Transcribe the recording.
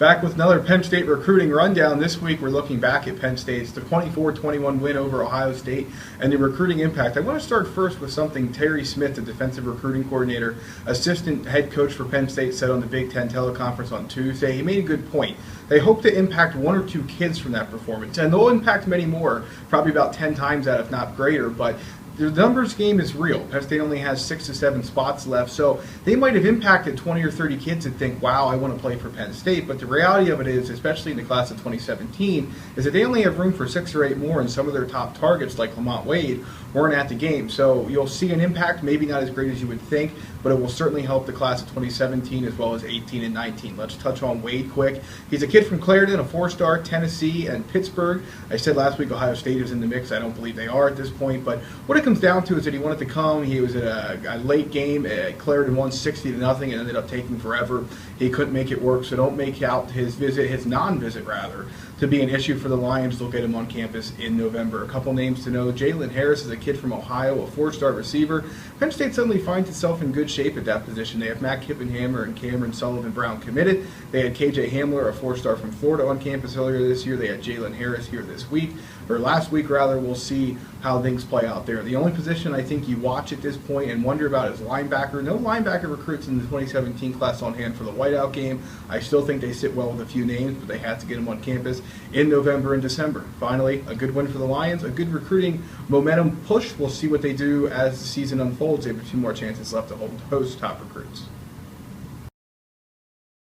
Back with another Penn State recruiting rundown. This week we're looking back at Penn State's the 24-21 win over Ohio State and the recruiting impact. I want to start first with something Terry Smith, the defensive recruiting coordinator, assistant head coach for Penn State, said on the Big Ten teleconference on Tuesday. He made a good point. They hope to impact one or two kids from that performance, and they'll impact many more, probably about 10 times that, if not greater, but the numbers game is real. Penn State only has 6 to 7 spots left, so they might have impacted 20 or 30 kids and think, wow, I want to play for Penn State. But the reality of it is, especially in the class of 2017, is that they only have room for 6 or 8 more, and some of their top targets, like Lamont Wade, weren't at the game. So you'll see an impact, maybe not as great as you would think, but it will certainly help the class of 2017 as well as 18 and 19. Let's touch on Wade quick. He's a kid from Clarendon, a 4-star, Tennessee, and Pittsburgh. I said last week Ohio State is in the mix. I don't believe they are at this point, but what it comes down to is that he wanted to come. He was at a late game. Clarendon won 60-0 and ended up taking forever. He couldn't make it work, so don't make out his non-visit rather, to be an issue for the Lions. They'll get him on campus in November. A couple names to know. Jalen Harris is a kid from Ohio, a 4-star receiver. Penn State suddenly finds itself in good shape at that position. They have Matt Kippenhammer and Cameron Sullivan-Brown committed. They had KJ Hamler, a 4-star from Florida, on campus earlier this year. They had Jalen Harris here this week, or last week rather. We'll see how things play out there. The only position I think you watch at this point and wonder about is linebacker. No linebacker recruits in the 2017 class on hand for the whiteout game. I still think they sit well with a few names, but they had to get them on campus in November and December. Finally, a good win for the Lions, a good recruiting momentum push. We'll see what they do as the season unfolds. They have a few more chances left to host top recruits.